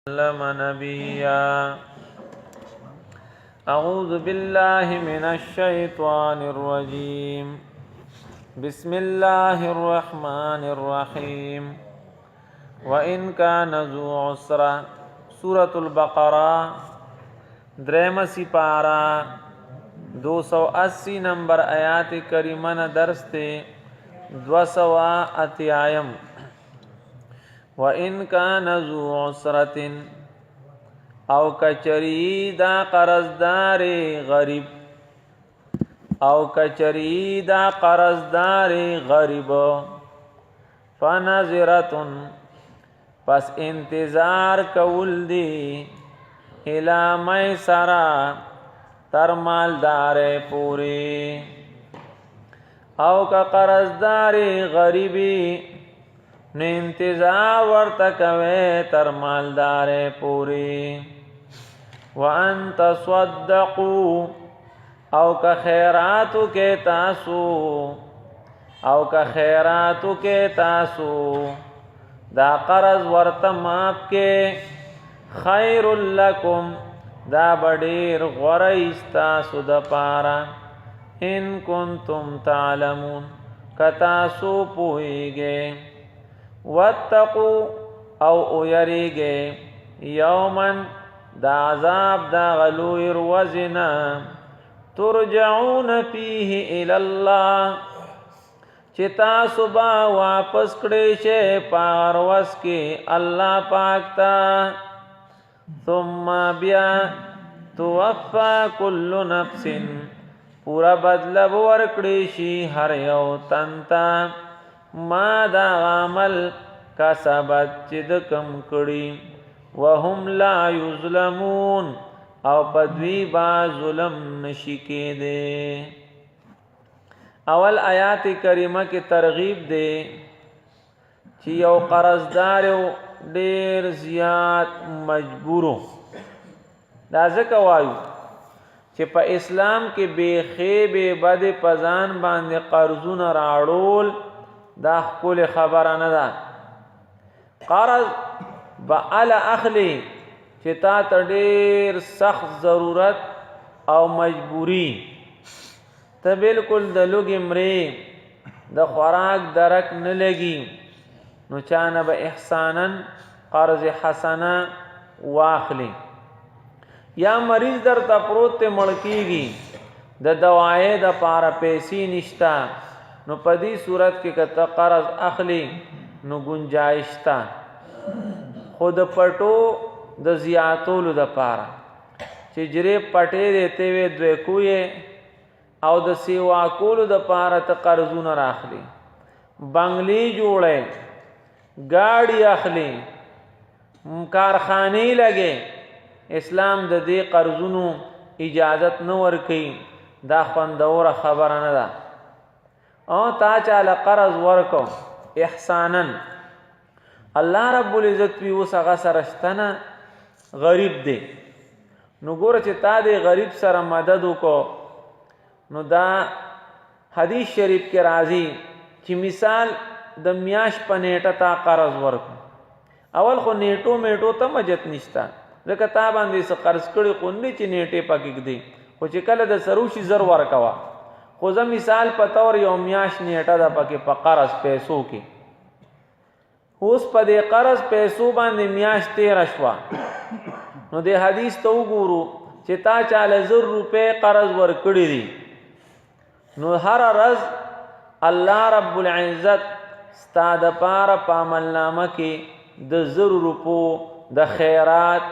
وسلم نبيا. أعوذ بالله من الشيطان الرجيم. بسم الله الرحمن الرحيم. وإن كان ذو عسرة. سورة البقرة درم سپارہ 280 نمبر آیات کریمہ درس تے 280 وَإِن كَانَ ذُو عُسْرَةٍ او کچری دا قرضدار غریب فَنَظِرَةٌ پس انتظار کول دی اِلَى مَيْسَرَةٍ تر مالدار پوری او کا قرضدار غریبی نو انتظار ورتکوے تر مالدار پوری. وَأَن تَصَدَّقُوا او کا خیراتو کے تاسو دا قرض ورته ماف کے خیر لکم دا بډیر غوره استاسو د پاره ان کنتم تعلمون کتاسو پوهیږئ. واتقوا او یریږئ یوما دا عذاب دا غلویر وزنا ترجعون فیه الی الله چې تاسو با واپس کړئ شئ پاروس کې الله پاک ته. ثم بیا توفا کل نفس پورا بدله ورکړي شي هر یو تن ته ما دا عمل کسبت چې د کم کړي وهم لا یظلمون او پدوی با ظلم نشي کېده. اول آیات کریمه کې ترغیب دی چې یو قرضدار ډیر زیات مجبورو. دا ځکه وایو چې په اسلام کې بے خیبه بد پزان باندې قرضونه راړول دا خپل خبره نه ده. قرض بعل اخلی چې تا ته ډیر سخت ضرورت او مجبوری ته بالکل د لوګي مرې د خوراک درک نه لګي نو چانه به احسانا قرض حسنه واخلی. یا مریض در ته پروت ته مړکیږي د دوایې د پاره پیسې نشتا نو په دې صورت کې کته قرض اخلی نو گنجائش تا خود پټو د زیاتولو د پاره چې جری پټې دیته وي دوی کوی او د سیوا کولو د پاره ته قرضونه راخلی بنگلی جوړه گاڑی اخلی کارخانه لګي. اسلام د دې قرضونو اجازت نه ورکي. دا خوندوره خبره نه ده. او تا چاله قرض ورکو احسانا الله رب العزت وی وسغه سرشتنه غریب دی نو ګوره چې تا دې غریب سره مدد وکړو نو دا حدیث شریف کې راځي چې مثال د میاش په نیټه تا قرض ورکو. اول خو نیټو میټو ته مجت نشتا ځکه تا باندې څه قرض کړي قونډې چې نیټې پکې دی خو چې کله د سروشي زر ورکوا خو زه مثال په تور یو میاش نیټه ده پکې په قرض پیسو کې اوس په دې قرض پیسو باندې میاش 13 شوا نو د حدیث ته وګورو چې تا چاله 1000 روپے قرض ورکړي دي نو هر ورځ الله رب العزت ستا د پاره په عملنامه کې د 1000 روپو د خیرات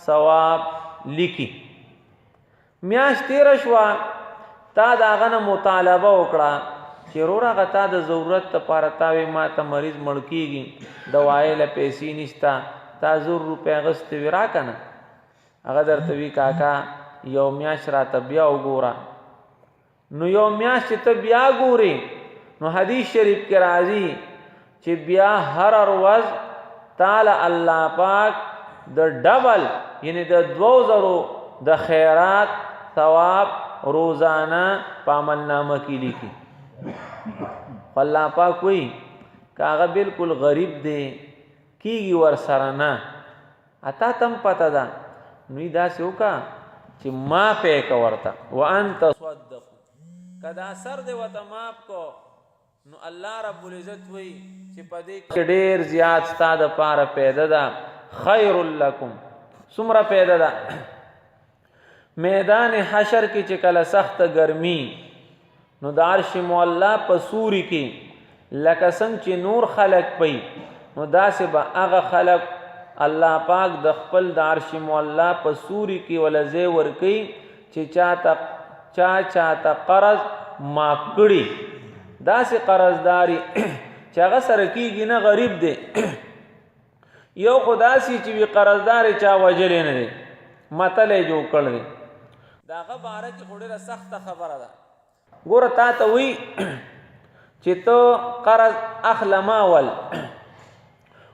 ثواب لیکي. میاش 13 شوا تا داغه نه مطالبه وکړه چې رورا غتا د ضرورت لپاره تاوي ما ته مریض مړکیږي دوايي له پیسې نشتا تا 1000 روپے غست ورا کنه هغه درته وی کاکا یو میاش را ته بیا وګوره نو یو میاش ته بیا ګوري نو حدیث شریف کې راځي چې بیا هر ورځ تعالی الله پاک د ډبل یعنی د 2000 د خیرات ثواب روزانه په عملنامه کې لیکي. الله پاک وی کاغه بالکل غریب دی کیږي ور سره نه اتا تم پته ده نو داسې وکړه چې معاف یې که ورته وان تصدقوا که دا سر دې ورته معاف کو نو الله رب العزت وایي چې په دې کې ډېر زیات ستا دپاره پیدا ده خیر لکم څومره پیدا ده میدان حشر کې چې کله سخت ګرمي نو د عرش معلا په سوري کې لکه څنګه چې نور خلق پي نو داسې به هغه خلق الله پاک د خپل د عرش معلا په سوري کې ولځې ورکي چې چاته قرض معاف کړي داسې قرضداري چې هغه سره کېږي نه غریب دی یو خو داسې چې وي قرضدار چا وجلی نه دی متل یې جوړ کړی دی د هغه باره کې خو ډېره سخته خبره ده ګوره تا ته وایي چې ته قرض اخله ما ول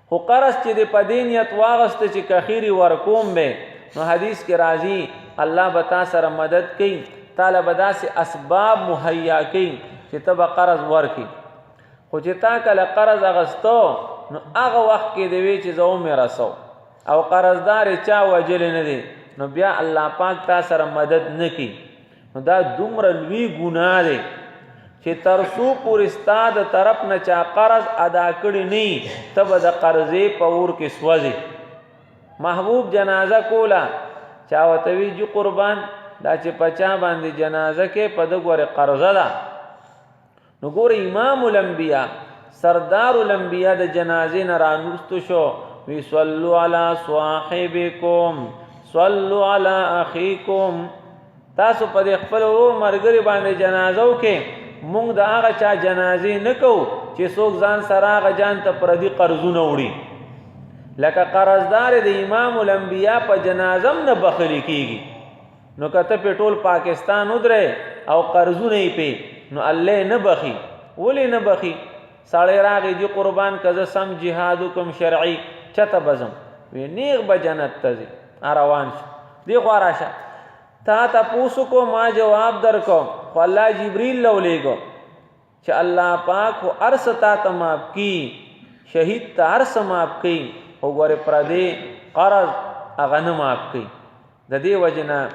خو قرض چې د په دې نیت واغسته چې کخیري ورکوم به نو حدیث کې راځي الله به تا سره مدد کوي تاله به داسې اسباب مهیا کوي چې ته به قرض ورکړي خو چې تا کله قرض اغستو نو هغه وخت کې دی وی چې زه ومې رسو او قرضدار چا وجلی نه دی نو بیا الله پاک تا سره مدد نه کوي نو دا دومره لوی ګناه دی چې تر څو پورې ستا د طرف نه چا قرض ادا کړی نه ته به د قرضې په اور کې سوځې محبوب جنازه کوله چا ورته وي جي قربان دا چې په چا باندې جنازه کې په ده ګورې قرضه ده نو ګوره امام الانبیا سردار الانبیا د جنازې نه رانوستو شو وی صلو علی صاحبکم صلو علی اخیکم تاسو په دې خپل ورور مرګري باندې جنازو کې مونږ د هغه چا جنازې نه کوو چې څوک ځان سره هغه جان ته پردي قرضونه وړي لکه قرضدار د امام الانبیا په جنازم نه بخلي کېږي نو که ته په ټول پاکستان ودرې او قرضونه یې پې نو الله نه بخي ولې نه بخي سړی راغی جي قربان که زه سم جهاد وکم شرعي چته بزم وی نیغ به جنت ته ځي روان شو دی خوا راشه تا تپوسو کو ما جواب در کو خو الله جبریل لو لېږو چې الله پاک خو هر څه تا ته معاف کي شهید ته هر څه معاف کوي خو ګورې پردې قرض هغه نه معاف کوي د دې وجې نه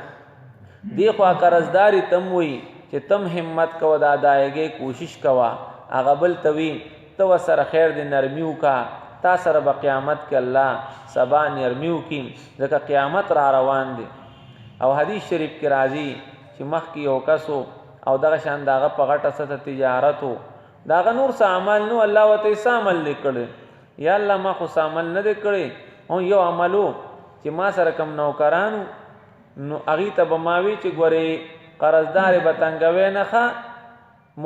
دې خوا قرضداري تم وي چې تم همت کوه د ادایګۍ کوشش کوه هغه بل ته وي ته ورسره خیر د نرمي وکړه تا سره به قیامت کې الله سبا نرمي وکړي ځکه قیامت را روان دی او حدیث شریف کې راځي چې مخکې یو کس او دغه شان د هغه په غټه سطح تجارت و د هغه نور څه عمل نو الله ورته څه عمل دی کړی یا الله ما خو څه عمل نه دی کړی او یو عمل و چې ما سره کم نوکرانو نو هغې ته به ما وي چې ګورې قرضدار به تنګوې نه ښه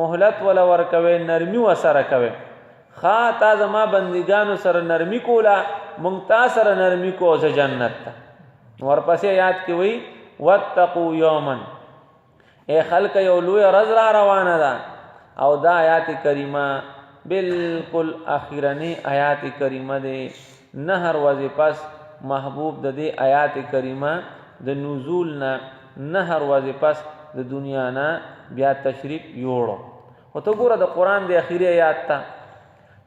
مهلت ولا ورکوې نرمي ورسره کوې ښه تا زما بندګانو سره نرمي کوله مونږ تا سره نرمي کو زه جنت ته ورپسې یاد کې وایي واتقوا یوما ای خلک یو لویه ورځ را روانه ده او دا آیات کریمه بالکل اخیرنی آیات کریمه دی نه هر ورځې پس محبوب د دې آیات کریمه د نزول نه هر ورځې پس د دنیا نه بیا تشریف یوړو خو ته ګوره د قرآن د اخیری آیات ته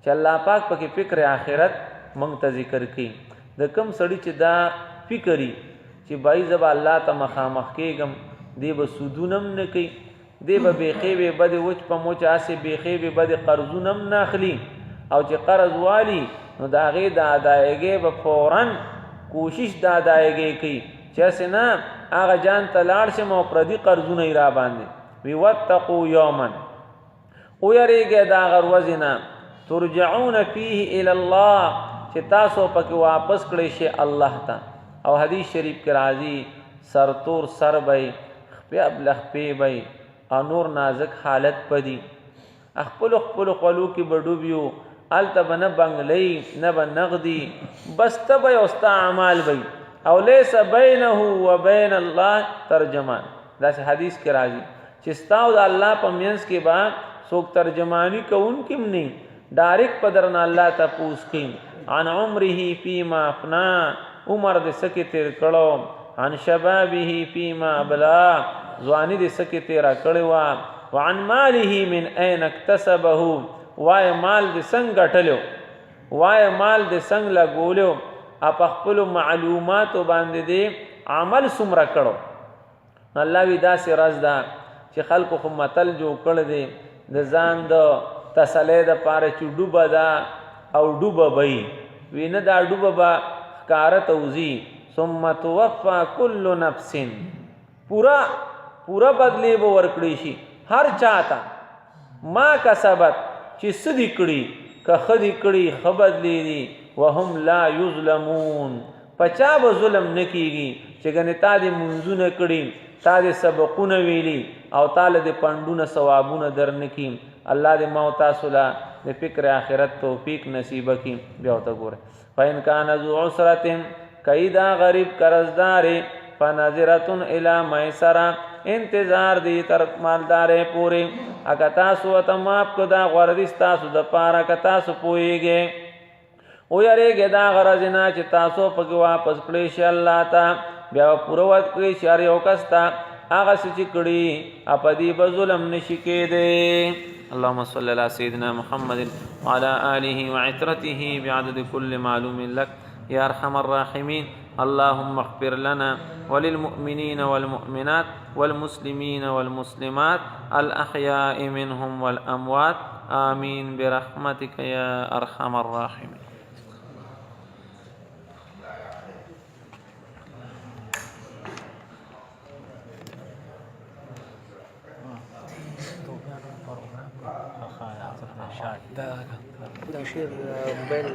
چې الله پاک پکې فکر آخرت موږ ته ذکر کوي د کم سړي چې دا فکري چې بای زبا الله ته مخامخ کېږم دی به سودونم نه کوي دی به بیخې به بدې وچ په موچ هسې بیخې به بدې قرضونم نه اخلي او چې قرض والي نو د هغې د ادایګۍ به فورا کوشش د ادایګۍ کوي چې هسې نه هغه جان ته لاړ شم او پردي قرضونه یې را باندې وي واتقوا یوما ویریږئ د هغه ورځې نه ترجعون فیه الی الله چې تاسو پکې واپس کړی شئ الله ته او حدیث شریف کې راځي سرتور سر بی خپې ابلخ پې بی او نور نازک حالت پدی خپلو خپلو خولو کې به ډوبیو هلته به نه بنګلۍ نه به نغدي بس ته به یو ستا اعمال بی او لیس بینه و بین الله ترجمان داسې حدیث کې راځي چې ستا او د الله په منځ کې به څوک ترجمانی کوونکی هم نه ډایرکټ په درنه الله تپوس کوي عن عمره فیما افنا عمر د سکه تیر کړو عن شبابه فيما ابلا ځواني د سکه تیر کړو وعن ماله من اين اكتسبه وای مال د څنګه ټلو وای مال د څنګه لګولیو اپ خپل معلومات باندې دی عمل سمره کړو. الله وی دا سي راز دا چې خلکو خو متل جو کړ دی د ځان د تسلی د پاره چې ډوبه دا او ډوبه بئی وینه دا ډوبه با کار توزی ثم توفى كل نفس پورا بدلی به ورکړی شي هر چاته ما کسبت چې سدی کړي که خدي کړي خبدلی دي وهم لا یظلمون پچا به ظلم نکیږي چې ګنې تا دې منځونه کړي تا دې سبقونه ویلي او تعالی دې پندونه ثوابونه درنکي. الله دې ما او تاسو له د فکر آخرت توفیق نصیب کړي. بیا ته ګوره فإن كان ذو عسرة کیدا غریب قرضدار فنظرة الى میسرة انتظار دی تر مالدارې پوری اګه تاسو ته ماپ کو دا غردي تاسو د پاره ک تاسو پويږي او یریږي دا غرض نه چې تاسو پکې واپس کړئ شي الله ته بیا پوروت کړئ شاری او کستا هغه چې کړي اپدی به ظلم نشي کېده. اللهم صل على سيدنا محمد وعلى آله وعترته بعدد كل معلوم لك يا أرحم الراحمين. اللهم اغفر لنا وللمؤمنين والمؤمنات والمسلمين والمسلمات الأحياء منهم والأموات آمين برحمتك يا أرحم الراحمين. دا شعر موبایل